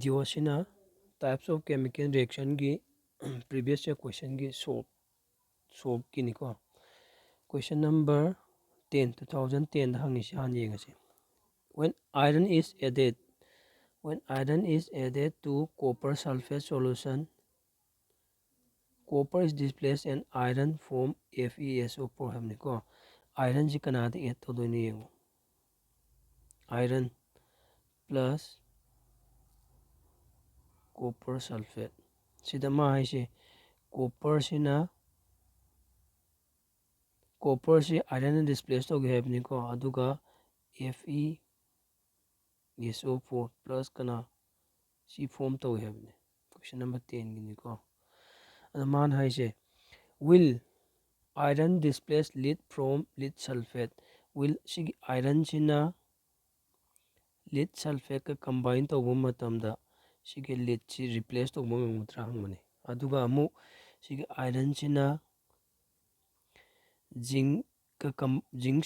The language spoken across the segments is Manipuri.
ꯗꯤꯑꯣꯁꯤꯅ types of chemical reaction gi previous year question gi solve kini ko question number 10 2010 da hangisi han yengasi when iron is added to copper sulfate solution, copper is displaced and iron form FeSO4 hamniko. Iron ji kanada add to doini yengo. Iron plus copper sulfate. Sida ma haise copper si iron displaced to hamniko. Aduga FeSO4 plus kana si form to hamne. Question number 10 gini ko. Man haise will iron displace lead from lead sulfate. Will sig iron sina lead sulfate ka combine to matamda sige lead si replace to mutra hangmani. Aduga amu sige iron sina zinc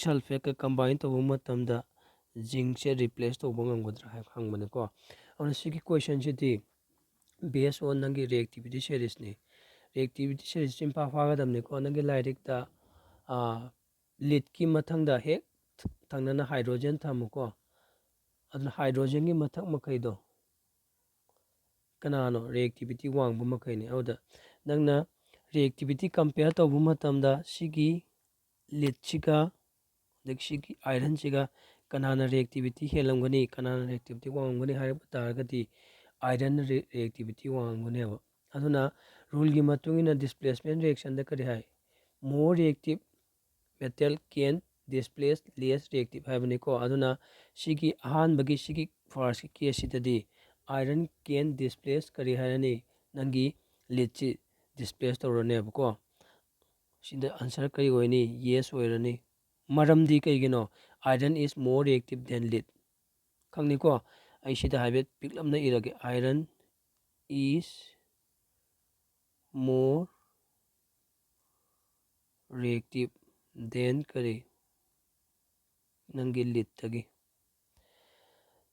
sulfate ka combine to matamda zinc se replace to mutra hangmani ko. Auna sige question siti based on nangi reactivity series ni. Reactivity series simpa fagadamni ko nangi lyric ta lead ki mathangda hek thangnana hydrogen thamuko aduna hydrogen gi mathak makaido kanano reactivity wangbu makaini awda nangna reactivity compare tawbu matamda sigi lead chiga sigi iron chiga kanana reactivity helamgani kanana reactivity wangmani harba targati iron reactivity wangmani aduna rule gi matungina displacement reaction da kari hai more reactive metal can displace less reactive habani ko aduna sigi ahan bagi sigi first case itadi iron can displace kari harani nangi lead chi displace tawrane ko sida answer kari hoini yes hoirani maramdi kaigino iron is more reactive than lead khangni ko ai sida habet piklamna irage iron is more reactive than kari nangi lead tagi.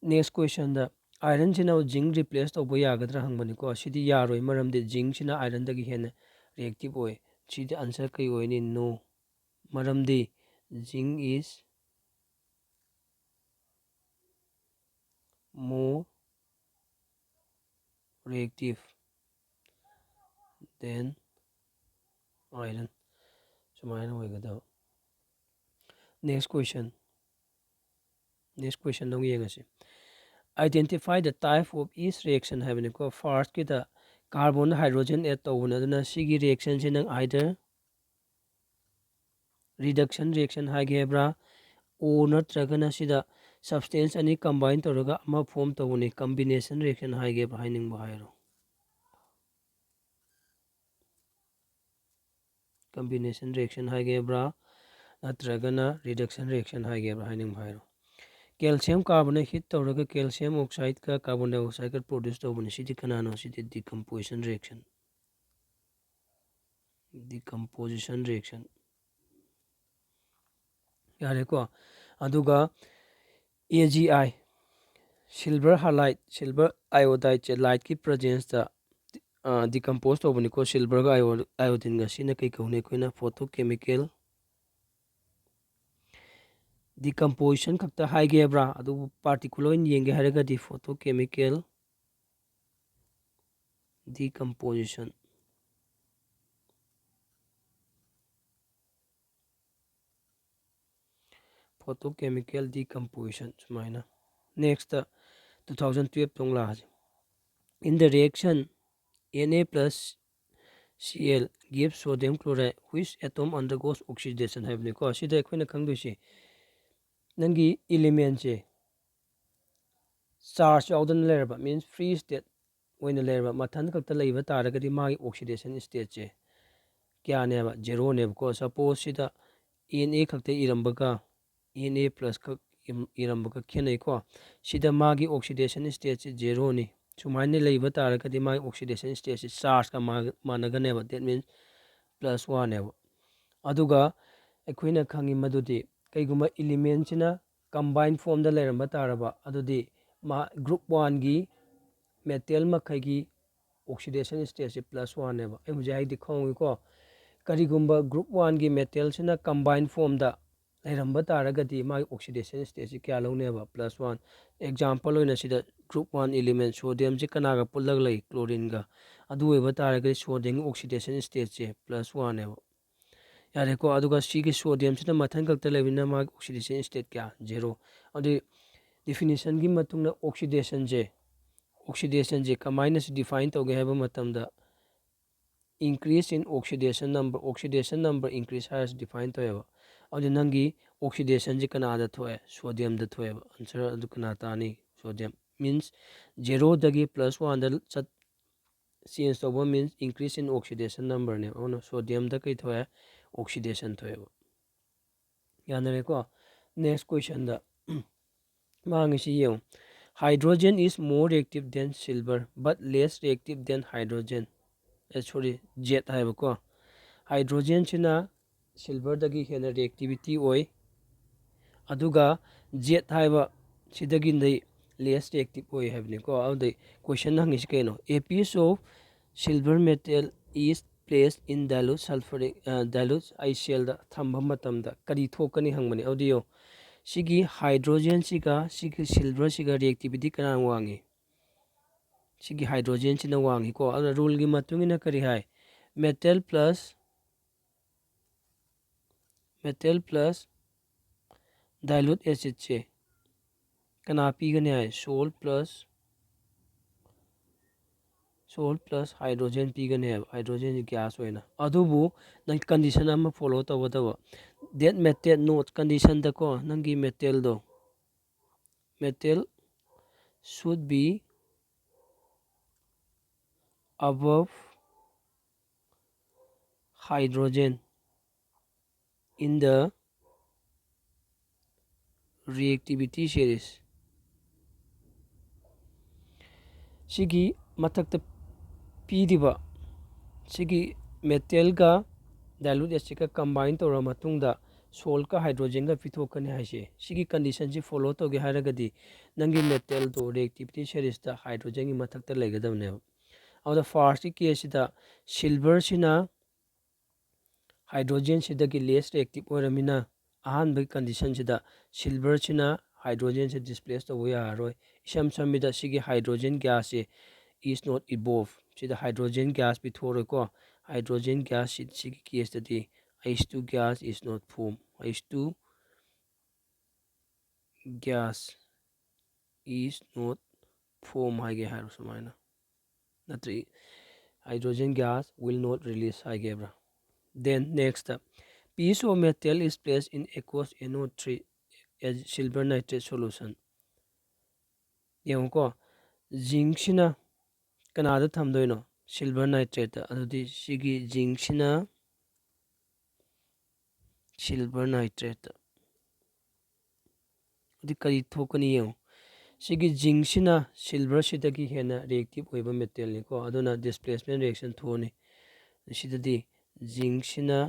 Next question da iron sina zinc replace to boya gadra hangmani ko sidi yaroi maramde zinc sina iron dagi hen reactive oi sidi answer kai oi ni no maramde zinc is more reactive than iron sumaina oi gada. Next question dong yengasi identify the type of each reaction having ko first kita carbon hydrogen add to aduna sigi reaction sinang either reduction reaction hagebra o natragana sida substance ani combine tawraga ama form tawuni combination reaction hagebra hainingba hairo combination reaction hagebra natragana reduction reaction hagebra hainingba hairo calcium carbonate hit tawraga calcium oxide ka carbon dioxide ka produce tawbuni sidi kanano sidi decomposition reaction yare ko aduga AgI silver halide silver iodide light ki presence ta decompose tawbuni ko silver ga iodine ga sina kai kaune koina photochemical decomposition kakta haigebra adu particular in yenge haraga di photochemical decomposition sumaina next 2012 tong la in the reaction Na plus Cl gives sodium chloride which atom undergoes oxidation habni ko sida akhona khangdusi nangi element che charge yawdan lerba means free state oina lerba mathan kakta leiba taragadi magi oxidation state che kya neba zero neba ko suppose sida Na kakta irambaga Na plus kak irambaga khenai ko sida magi oxidation state che zero ni sumaine leiba taragadi magi oxidation state che charge ka managa neba that means plus 1 neba aduga akhona khangi madudi kaiguma element sina combined form da leramba taraba adudi ma group 1 gi metal ꯃꯈꯩꯒꯤ ꯑꯣꯛꯁꯤꯗꯦꯁꯟ ꯁ꯭ꯇꯦꯠꯁꯤ +1 ꯅꯦꯕ ꯑꯩ ꯍꯧꯖꯤꯛ ꯍꯥꯏꯗꯤ ꯈꯪꯉꯤꯀꯣ ꯀꯔꯤꯒꯨꯝꯕ ꯒ꯭ꯔꯨꯞ 1ꯒꯤ ꯃꯦꯇꯦꯜꯁꯤꯅ ꯀꯝꯕꯥꯏꯟ ꯐꯣꯝꯗ ꯂꯩꯔꯝꯕ ꯇꯥꯔꯒꯗꯤ ꯃꯥꯒꯤ ꯑꯣꯛꯁꯤꯗꯦꯁꯟ ꯁ꯭ꯇꯦꯠꯁꯤ ꯀꯌꯥ ꯂꯧꯅꯦꯕ +1 ꯑꯦꯛꯖꯥꯝꯄꯜ ꯑꯣꯏꯅ ꯁꯤꯗ ꯒ꯭ꯔꯨꯞ 1 ꯏꯂꯤꯃꯦꯟ ꯁꯣꯗꯤꯌꯝꯁꯤ ꯀꯅꯥꯒ ꯄꯨꯜꯂꯒ ꯂꯩ ꯀ꯭ꯂꯣꯔꯤꯟꯒ ꯑꯗꯨ ꯑꯣꯏꯕ ꯇꯥꯔꯒꯗꯤ ꯁꯣꯗꯤꯌꯝꯒꯤ ꯑꯣꯛꯁꯤꯗꯦꯁꯟ ꯁ꯭ꯇꯦꯠꯁꯦ +1 ꯅꯦꯕ ꯌꯥꯔꯦꯀꯣ ꯑꯗꯨꯒ ꯁꯤꯒꯤ ꯁꯣꯗꯤꯌꯝꯁꯤꯅ ꯃꯊꯪ ꯈꯛꯇ ꯂꯩꯕꯅꯤꯅ ꯃꯥꯒꯤ ꯑꯣꯛꯁꯤꯗꯦꯁꯟ ꯁ꯭ꯇꯦꯠ ꯀꯌꯥ 0 ꯑꯗꯨ ꯗꯤꯐꯤꯅꯤꯁꯟꯒꯤ ꯃꯇꯨꯡꯗ ꯑꯣꯛꯁꯤꯗꯦꯁꯟꯁꯦ ꯀꯃꯥꯏꯅꯁꯨ ꯗꯤꯐꯥꯏꯟ ꯇꯧꯒꯦ ꯍꯥꯏꯕ ꯃꯇꯝꯗ increase in oxidation number increase ꯍꯥꯏꯔꯁꯨ ꯗꯤꯐꯥꯏꯟ ꯇꯧꯋꯦꯕ ꯑꯗꯨ ꯅꯪꯒꯤ ꯑꯣꯛꯁꯤꯗꯦꯁꯟꯁꯤ ꯀꯅꯥꯗ ꯊꯣꯛꯑꯦ ꯁꯣꯗꯤꯌꯝꯗ ꯊꯣꯛꯑꯦꯕ ꯑꯟꯁꯔ ꯑꯗꯨ ꯀꯅꯥ ꯇꯥꯅꯤ ꯁꯣꯗꯤꯌꯝ ꯃꯤꯟꯁ 0ꯗꯒꯤ +1ꯗ ꯆꯦꯟꯖ ꯇꯧꯕ ꯃꯤꯟꯁ increase in oxidation numberꯅꯦꯕ ꯑꯗꯨꯅ ꯁꯣꯗꯤꯌꯝꯗ ꯀꯩ ꯊꯣꯛꯑꯦ oxidation ꯊꯣꯛꯑꯦꯕ ꯌꯥꯅꯔꯦꯀꯣ ꯅꯦꯛꯁ ꯀꯣꯏꯁꯟꯗ ꯃꯥꯡꯉꯤꯁꯤ ꯌꯦꯡꯉꯨ hydrogen is more reactive than silver but less reactive than hydrogen Z ꯍꯥꯏꯕꯀꯣ ꯍꯥꯏꯗ꯭ꯔꯣꯖꯦꯟꯁꯤꯅ ꯁꯤꯜꯚꯔꯗꯒꯤ ꯍꯦꯟꯅ ꯔꯤꯑꯦꯛꯇꯤꯚꯤꯇꯤ ꯑꯣꯏ ꯑꯗꯨꯒ ꯖꯦꯠ ꯍꯥꯏꯕ ꯁꯤꯗꯒꯤꯗꯤ ꯂꯦꯁ ꯔꯤꯑꯦꯛꯇꯤꯚ ꯑꯣꯏ ꯍꯥꯏꯕꯅꯤꯀꯣ ꯑꯗꯨꯗꯩ ꯀꯣꯏꯁꯟ ꯍꯪꯉꯤꯁꯤ ꯀꯩꯅꯣ a piece of silver metal is place in dilute sulphuric dilute ꯑꯥꯏꯁꯦꯜꯗ ꯊꯝꯕ ꯃꯇꯝꯗ ꯀꯔꯤ ꯊꯣꯛꯀꯅꯤ ꯍꯪꯕꯅꯤ ꯑꯗꯨ ꯌꯦꯡꯉꯨ ꯁꯤꯒꯤ ꯍꯥꯏꯗ꯭ꯔꯣꯖꯦꯟꯁꯤꯒ ꯁꯤꯒꯤ ꯁꯤꯜꯚꯔꯁꯤꯒ ꯔꯤꯑꯦꯛꯇꯤꯚꯤꯇꯤ ꯀꯅꯥꯅ ꯋꯥꯡꯉꯤ ꯁꯤꯒꯤ ꯍꯥꯏꯗ꯭ꯔꯣꯖꯦꯟꯁꯤꯅ ꯋꯥꯡꯉꯤꯀꯣ ꯑꯗꯨꯅ ꯔꯨꯜꯒꯤ ꯃꯇꯨꯡ ꯏꯟꯅ ꯀꯔꯤ ꯍꯥꯏ ꯃꯦꯇꯦꯜ ꯄ꯭ꯂꯁ ꯗꯥꯏꯂꯨꯠ ꯑꯦꯁꯤꯠꯁꯦ ꯀꯅꯥ ꯄꯤꯒꯅꯤ ꯍꯥꯏ ꯁꯣꯜ ꯄ꯭ꯂꯁ ꯍꯥꯏꯗ꯭ꯔꯣꯖꯦꯟ ꯄꯤꯒꯅꯤ ꯍꯥꯏꯕ ꯍꯥꯏꯗ꯭ꯔꯣꯖꯦꯟꯁꯤ ꯒ꯭ꯌꯥꯁ ꯑꯣꯏꯅ ꯑꯗꯨꯕꯨ ꯅꯪ ꯀꯟꯗꯤꯁꯟ ꯑꯃ ꯐꯣꯂꯣ ꯇꯧꯒꯗꯕ ꯗꯦꯠ ꯃꯦꯇꯦꯜ ꯅꯣꯠ ꯀꯟꯗꯤꯁꯟꯗꯀꯣ ꯅꯪꯒꯤ metal suit B above hydrogen in the reactivity series ꯁꯤꯒꯤ ꯃꯊꯛꯇ ꯄꯤꯔꯤꯕ ꯁꯤꯒꯤ ꯃꯦꯇꯦꯜꯒ ꯗꯥꯏꯂꯨꯠ ꯑꯦꯁꯤꯠꯀ ꯀꯝꯕꯥꯏꯟ ꯇꯧꯔꯕ ꯃꯇꯨꯡꯗ ꯁꯣꯜꯀ ꯍꯥꯏꯗ꯭ꯔꯣꯖꯦꯟꯒ ꯄꯤꯊꯣꯛꯀꯅꯤ ꯍꯥꯏꯁꯦ ꯁꯤꯒꯤ ꯀꯟꯗꯤꯁꯟꯁꯤ ꯐꯣꯂꯣ ꯇꯧꯒꯦ ꯍꯥꯏꯔꯒꯗꯤ ꯅꯪꯒꯤ ꯃꯦꯇꯦꯜꯗꯣ ꯔꯤꯑꯦꯛꯇꯤꯚꯤꯇꯤ ꯁꯦꯔꯤꯁꯇ ꯍꯥꯏꯗ꯭ꯔꯣꯖꯦꯟꯒꯤ ꯃꯊꯛꯇ ꯂꯩꯒꯗꯕꯅꯦꯕ ꯑꯗꯨꯗ ꯐꯥꯔꯁꯀꯤ ꯀꯦꯁꯁꯤꯗ ꯁꯤꯜꯚꯔꯁꯤꯅ ꯍꯥꯏꯗ꯭ꯔꯣꯖꯦꯟꯁꯤꯗꯒꯤ ꯂꯦꯁ ꯔꯤꯑꯦꯛꯇꯤꯚ ꯑꯣꯏꯔꯝꯃꯤꯅ ꯑꯍꯥꯟꯕꯒꯤ ꯀꯟꯗꯤꯁꯟꯁꯤꯗ ꯁꯤꯜꯚꯔꯁꯤꯅ ꯍꯥꯏꯗ꯭ꯔꯣꯖꯦꯟꯁꯤ ꯗꯤꯁꯄ꯭ꯂꯦꯁ ꯇꯧꯕ ꯌꯥꯔꯔꯣꯏ ꯏꯁꯝ ꯁꯝꯃꯤꯗ ꯁꯤꯒꯤ ꯍꯥꯏꯗ꯭ꯔꯣꯖꯦꯟ ꯒ꯭ꯌꯥꯁꯁꯦ ꯏꯁ ꯅꯣꯠ ꯏꯕꯣꯜቭ ꯁꯤꯗ ꯍꯥꯏꯗ꯭ꯔꯣꯖꯦꯟ ꯒ꯭ꯌꯥꯁ ꯄꯤꯊꯣꯛꯑꯔꯣꯏꯀꯣ ꯍꯥꯏꯗ꯭ꯔꯣꯖꯦꯟ ꯒ꯭ꯌꯥꯁ ꯁꯤꯒꯤ ꯀꯦꯁꯇꯗꯤ H2 gas is not form H2 gas is not form ꯍꯥꯏꯒꯦ ꯍꯥꯏꯔꯣ ꯁꯨꯃꯥꯏꯅ ꯅꯠꯇ꯭ꯔ hydrogen gas will not release ꯍꯥꯏꯒꯦꯕ꯭ꯔꯥ then next piece of metal is placed in aqueous NO3 as silver nitrate solution ꯌꯦꯡꯉꯨꯀꯣ ꯖꯤꯡꯁꯤꯅ ꯀꯅꯥꯗ ꯊꯝꯗꯣꯏꯅꯣ ꯁꯤꯜꯚꯔ ꯅꯥꯏꯇ꯭ꯔꯦꯠꯇ ꯑꯗꯨꯗꯤ ꯁꯤꯒꯤ ꯖꯤꯡꯁꯤꯅ ꯁꯤꯜꯚꯔ ꯅꯥꯏꯇ꯭ꯔꯦꯠꯇ ꯑꯗꯨꯗꯤ ꯀꯔꯤ ꯊꯣꯛꯀꯅꯤ ꯌꯦꯡꯉꯨ ꯁꯤꯒꯤ ꯖꯤꯡꯁꯤꯅ ꯁꯤꯜꯚꯔꯁꯤꯗꯒꯤ ꯍꯦꯟꯅ ꯔꯤꯑꯦꯛꯇꯤꯚ ꯑꯣꯏꯕ ꯃꯦꯇꯦꯜꯅꯤꯀꯣ ꯑꯗꯨꯅ ꯗꯤꯁꯄ꯭ꯂꯦꯁꯃꯦꯟ ꯔꯤꯑꯦꯛꯁꯟ ꯊꯣꯛꯑꯅꯤ ꯁꯤꯗꯗꯤ ꯖꯤꯡꯁꯤꯅ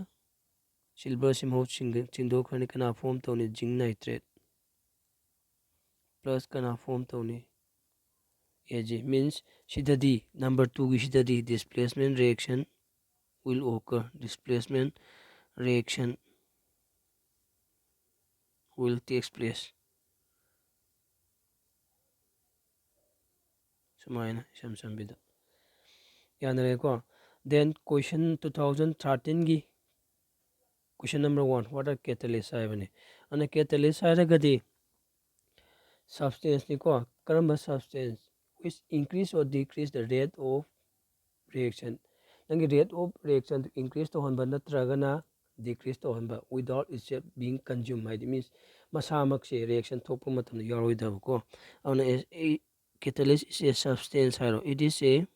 ꯁꯤꯜꯚꯔꯁꯤ ꯃꯍꯨꯠ ꯁꯤꯟꯗꯣꯛꯈ꯭ꯔꯅꯤ ꯀꯅꯥ ꯐꯣꯝ ꯇꯧꯅꯤ ꯖꯤꯡ ꯅꯥꯏꯇ꯭ꯔꯦꯠ ꯄ꯭ꯂꯁ ꯀꯅꯥ ꯐꯣꯝ ꯇꯧꯅꯤ AG means sidadi number 2 gi sidadi displacement reaction will occur displacement reaction will takes place sumaina isam sambida yanare ko then question 2013 gi question number 1 what are catalysts haibane ana catalyst hairagadi substance ni ko karamba substance which increase or decrease the rate of reaction nangi rate of reaction increase to honba natragana decrease to honba without itself being consumed by means masamak se reaction thokpa matam yaroi da ko ana a catalyst is a substance haro it is a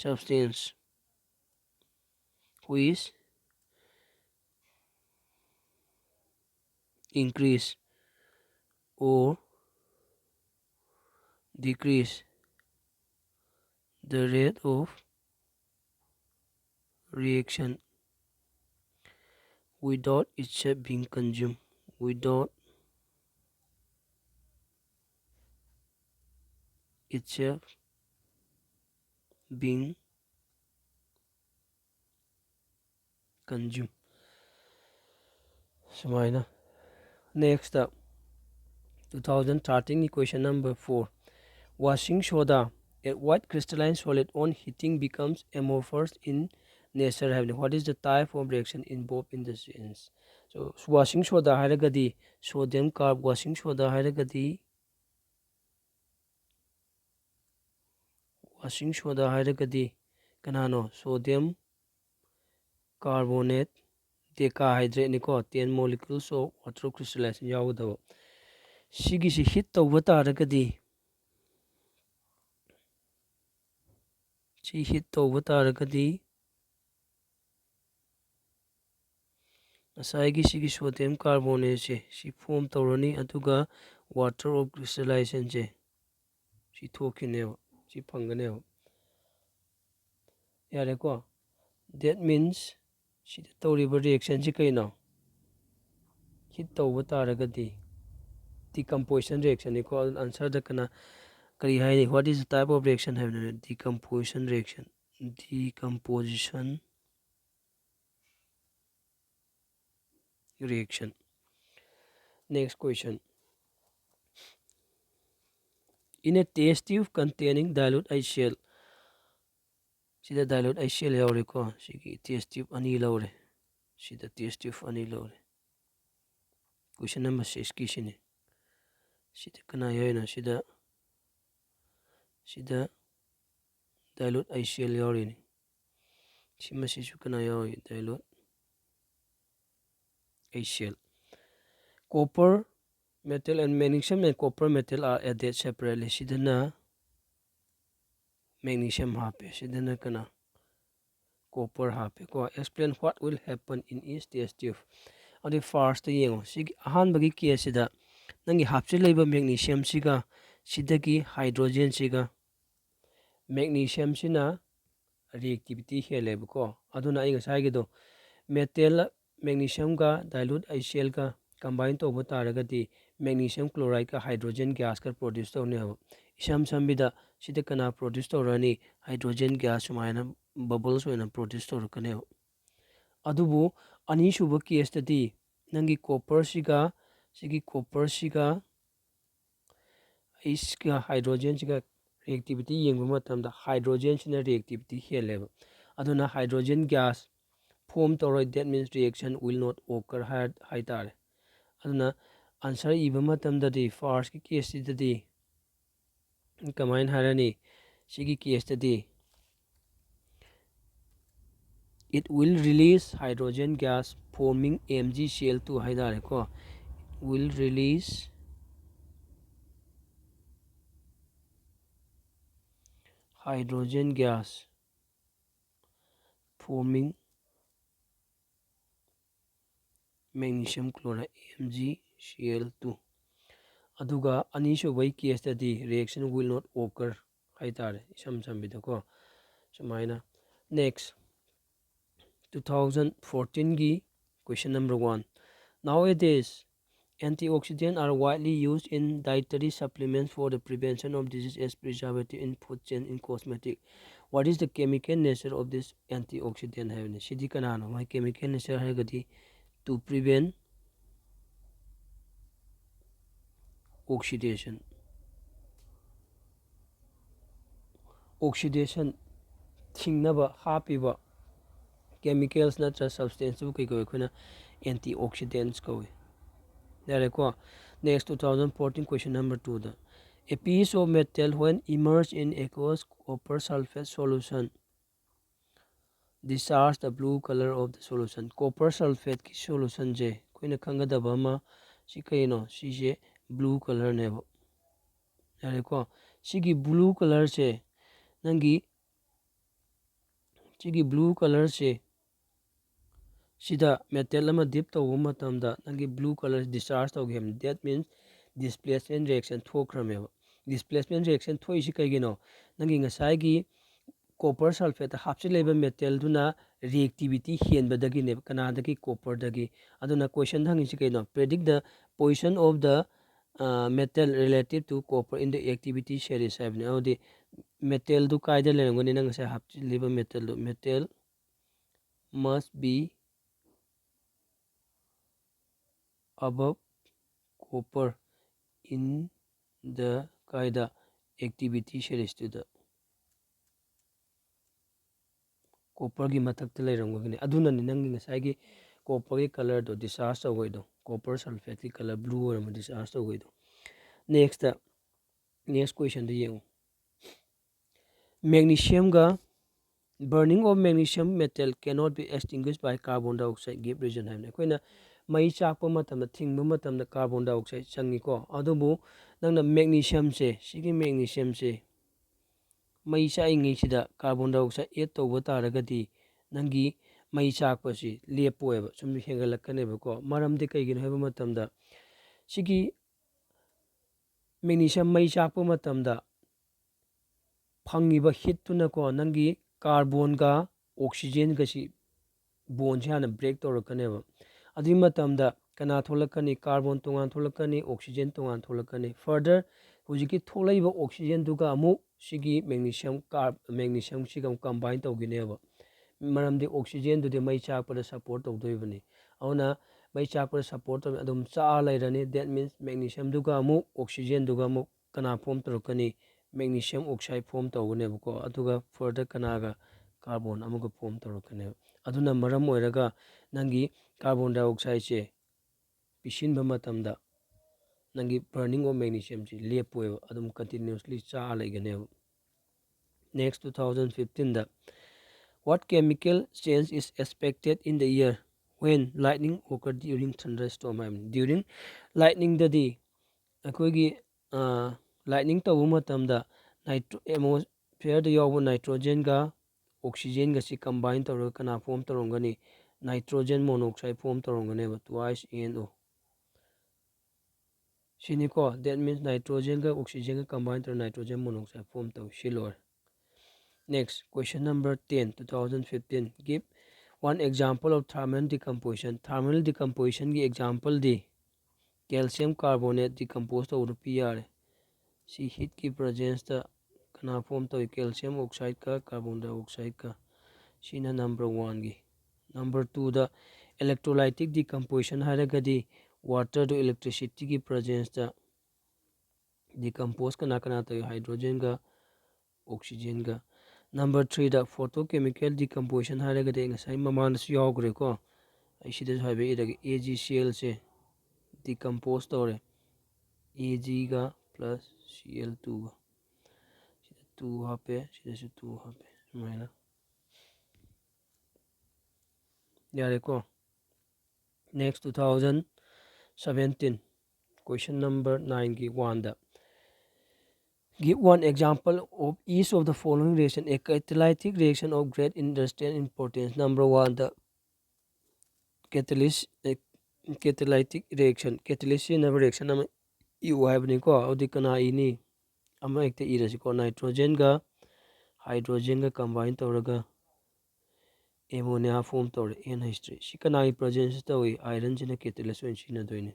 substance which increase or decrease the rate of reaction without itself being consumed without itself being consumed. Sumaina. Next up, 2013 question number 4. Washing soda, a white crystalline solid on heating becomes amorphous in nature. What is the type of reaction involved in the science? So washing soda hairagadi sodium carb washing soda hairagadi washing soda hairagadi kanano sodium carbonate decahydrate niko 10 molecules of water crystallization yaudavo sigisi hit tawba taragadi si hit tawba taragadi asai sigi sodium carbonate se si form tawrani aduga water of crystallization se si thokineva si phanganeva yare ko that means si tawriba reaction si kaino hit tawba taragadi decomposition reaction niko answer da kana kari hai what is the type of reaction have decomposition reaction decomposition reaction. Next question. In a test tube containing dilute HCl, sida dilute HCl yaure ko sigi test tube ani laure sida test tube ani laure. Question number 6 kisine sida kana yaina sida dilute HCl yaure ni sima sisu kana yaure dilute HCl. Copper metal and magnesium and copper metal are added separately. Sidana magnesium hape sidana kana copper hape ko explain what will happen in each test tube. Adi first yengo sig ahan bagi case da nangi hapse leba magnesium siga sidagi hydrogen siga magnesium sina reactivity hele ko aduna inga saigi do metal magnesium ga dilute HCl ka combine to taragati magnesium chloride ka hydrogen gas ka produce to ne isam sambida sida kana produce to rani hydrogen gas sumaina bubbles when produce to kane adubu ani suba case tadi nangi copper siga sigi copper siga iska hydrogen siga reactivity yengba matamda hydrogen sina reactivity hele aduna hydrogen gas form toroid that means reaction will not occur high tare aduna answer iba matamda di first ki case tadi kamain harani sigi case tadi it will release hydrogen gas forming MgCl2 haidare ko will release hydrogen gas forming magnesium chloride MgCl2 aduga anisho bai case tadi reaction will not occur haitare isam sambida ko sumaina. Next 2014 gi question number 1. Nowadays antioxidants are widely used in dietary supplements for the prevention of disease as preservative in food chain in cosmetic. What is the chemical nature of this antioxidant having sidi kanano my chemical nature hagadi to prevent oxidation thingnaba hapiba chemicals natra substance bu kai ko antioxidants ko there ko. Next 2014 question number 2 the a piece of metal when immersed in aqueous copper sulfate solution discharge the blue color of the solution. Copper sulfate ki solution je koina khangadaba ma si kaino si je blue color nebo there ko sigi blue color se nangi sigi blue color se sida metal ama dip to matamda nangi blue color discharge to game that means displacement reaction thokrameba displacement reaction thoi si kaigino nangi ngasai gi copper sulfate hapse leba metal duna reactivity henbadagi ne kanadagi copper dagi aduna question hangi si kaino predict the position of the metal relative to copper in the activity series haibne audi metal du kaida lerangoni nang sa hapchiliba metal du metal must be above copper in the kaida activity series to the copper gi mathak te lerangoni aduna ni nang ngasai gi copper gi color do discharge away do copper sulfate ki color blue or ma discharge away do next question do yeng magnesium ga burning of magnesium metal cannot be extinguished by carbon dioxide give reason haibne koina mai chakpa matam thingba matam da carbon dioxide changi ko adubu nangna magnesium se sigi magnesium se mai chai ngi sida carbon dioxide add tawba taragadi nangi mai chakpa si lepoeba sum hengalakane ba ko maram de kaigin haiba matam da sigi magnesium mai chakpa matam da fangiba heat tuna ko nangi carbon ga oxygen ga si bond se hana break tawrakane ba adi matam da kana tholakani carbon tongan tholakani oxygen tongan tholakani further hujiki tholaiba oxygen duga amu sigi magnesium siga combine tawgine ba maramdi oxygen du de mai chakpa da support tawdoibani auna mai chakpa support taw adum cha lairani that means magnesium duga amu oxygen duga amu kana form tawrakani magnesium oxide form tawgane ba ko aduga further kana ga carbon amuga form tawrakane aduna maram oiraga nangi carbon dioxide se pisinba matamda nangi burning of magnesium se lepoeba adum continuously cha laigane next 2015 da what chemical change is expected in the year when lightning occurred during thunderstorm during lightning dadi akoigi lightning tawu matamda atmosphere da yawu nitrogen ga oxygen ga si combine tawra kana form tawrongani nitrogen monoxide form tawrongane ba twice NO siniko that means nitrogen ga oxygen ga combine tawra nitrogen monoxide form taw silor next question number 10 2015 give one example of thermal decomposition ki example di calcium carbonate decompose tawra PR si heat ki presence ta kana form taw calcium oxide ka carbon dioxide ka sina number 1 gi number 2 the electrolytic decomposition haragadi water to electricity ki presence ta decompose kana taw hydrogen ga oxygen ga number 3 the photochemical decomposition haragadi ngasai maman su yawgre ko aisida haibe idaga AgCl se decompose tawre Ag ga plus Cl2 ga sida 2 hape sida su 2 hape sumaina yare ko next 2017 question number 9 ki 1 da give one example of each of the following reaction a catalytic reaction of great industrial importance number 1 the catalytic reaction catalyst never reaction ama you have ni ko odi kana ini ama ekte irasi ko nitrogen ga hydrogen ga combine tawraga ammonia form tawre NH3 si kana I presence tawi iron jina catalyst wen sina doine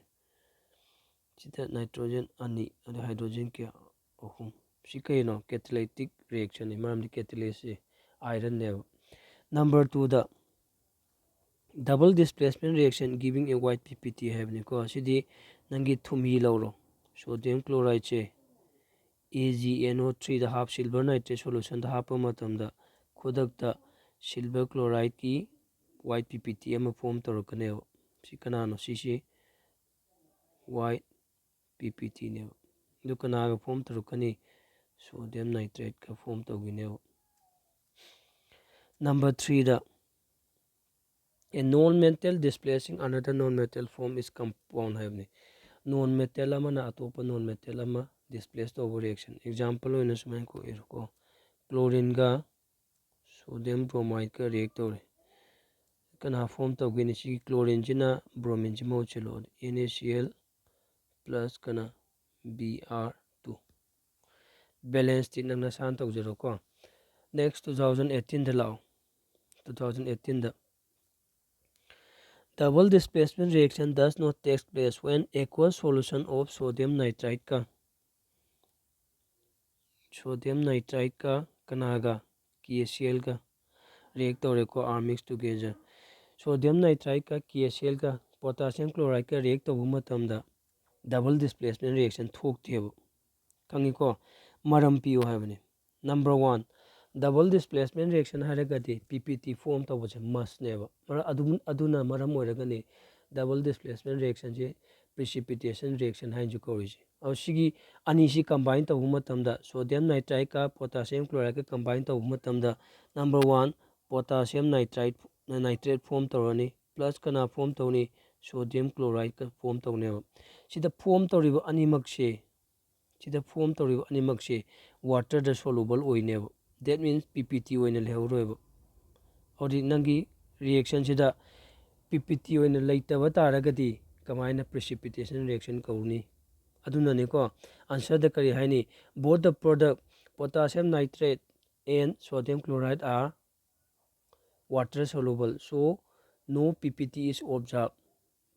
sita nitrogen ani adi hydrogen ke ohum si kaino catalytic reaction ni maram di catalyst iron ne number 2 the double displacement reaction giving a white PPT have ni ko sidi nangi thumi lawro sodium chloride che AgNO3 the half silver nitrate solution the half matamda khudakta silver chloride ki white PPT ama form tawrakane si kanano si white PPT ne du kanaga form tawrakani sodium nitrate ka form tawgine number 3 the a non-metal displacing another non-metal form is compound have non-metal ama na atopa non-metal ama displace over reaction example oina sumain ko irko chlorine ga sodium bromide ka react tawre kana form tawgini si chlorine jina bromine jima chelo NaCl plus kana Br2 balance ti nang nasan tawjero ko next 2018 da lao 2018 da Double displacement reaction does not take place when aqueous solution of sodium nitrite ka kanaga KCl ka react tawreko are mixed together. Sodium nitrite ka KCl ka potassium chloride ka react tawbu matamda double displacement reaction thoktebu. Kangiko maram piyo haibane. Number 1, double displacement reaction haragadi PPT form tawbase must never. Aduna maram oiragani double displacement reaction je precipitation reaction hainju koriji. Aw sigi ani si combine tawbu matamda sodium nitrite ka potassium chloride ka combine tawbu matamda number 1 potassium nitrate form tawrani plus kana form tawni sodium chloride ka form tawneba. Sida form tawriba animakse sida form tawriba animakse water da soluble oineba. That means PPT oina lehoroiba. Odi nangi reaction sida PPT oina leitaba taragadi kamaina precipitation reaction kauni. Adunani ko answer the kari haini both the product potassium nitrate and sodium chloride are water soluble, so no PPT is observed.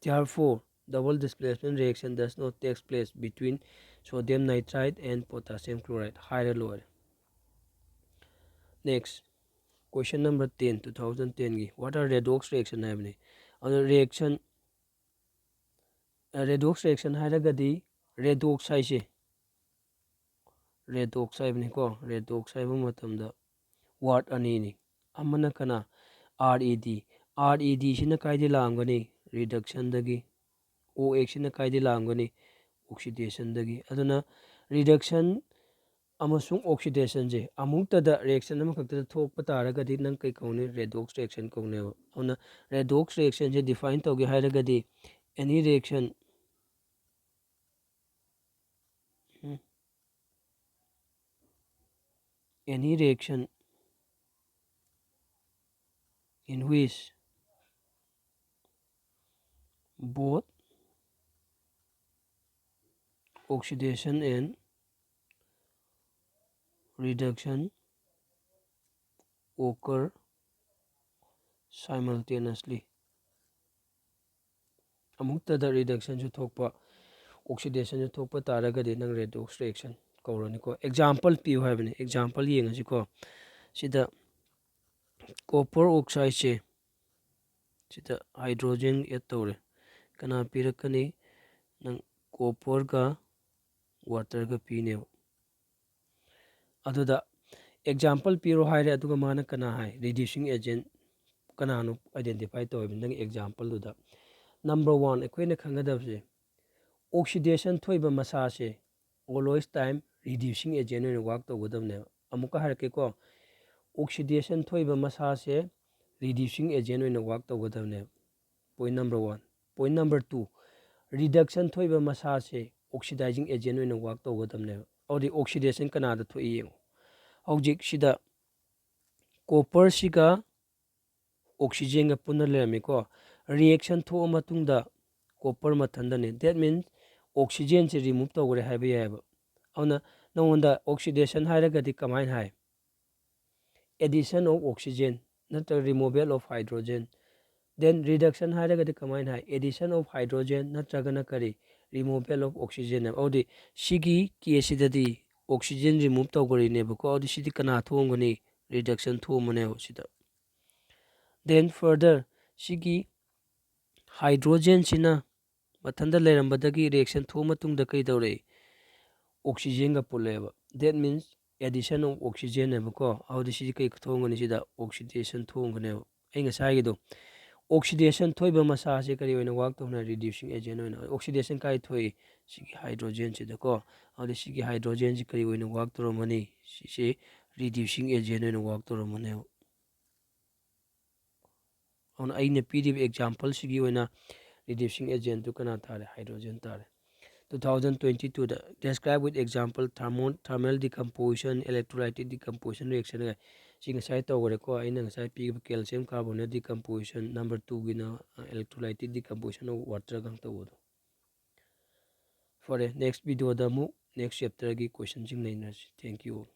Therefore, double displacement reaction does not take place between sodium nitrite and potassium chloride. Higher lower. Next, question number 10, 2010. What are redox reaction? Reaction redox reaction haragadi redox haise redox haibni ko redox haibu matamda word anini amana kana RED sina kaidi laamgani reduction dagi OX sina kaidi laamgani oxidation dagi aduna reduction amasung oxidation je amuktada reaction amakaktada thokpa taragadi nang kai kauni redox reaction kauneba aduna redox reaction je define tawge haragadi any reaction any reaction in which both oxidation and reduction occur simultaneously. Amuktada reduction ju thokpa oxidation ju thokpa taragadi nang redox reaction kaurani ko example piu haibani example yengasi ko sida copper oxide se sida hydrogen add tawre kana pirakani nang copper ka water ka pine aduda example piro haire aduga mana kana hai reducing agent kana no identify tawbe nang example duda number 1 ekoina khangadabse oxidation thoiba masa se always time reducing agent ne work tawgadamne amuka harke ko oxidation thoiba masa se reducing agent ne work tawgadamne point number 1 point number 2 reduction thoiba masa se oxidizing agent ne work tawgadamne audi oxidation kana da thoi yeng hojik sida copper siga oxygen ga punna lerami ko reaction tho matungda copper mathandane that means oxygen se remove tawgre haiba yaiba auna nonda oxidation hairagadi kamain hai addition of oxygen natra removal of hydrogen then reduction hairagadi kamain hai addition of hydrogen natragana kari removal of oxygen audi sigi case dadi oxygen remove tawgre ne ko audi sidi kana thongani reduction thomane sida then further sigi hydrogen sina mathanda lerambadagi reaction tho matungda kai dawre oxygen ga puleba that means addition of oxygen ne ko audi sidi kai thongani sida oxidation thongane ai nga sai gido oxidation thoiba masa se kari oina work tawna reducing agent oina oxidation kai thoi sigi hydrogen sida ko audi sigi hydrogen ji kari oina work tawmani si reducing agent oina work tawmani on aina pdb example sigi oina reducing agent to kana tare hydrogen tare 2022 describe with example thermal decomposition electrolytic decomposition reaction ga singa sai tawre ko aina ngasai pi calcium carbonate decomposition number 2 gina electrolytic decomposition of water gang tawodo for the next video da mu next chapter gi question jing lainers thank you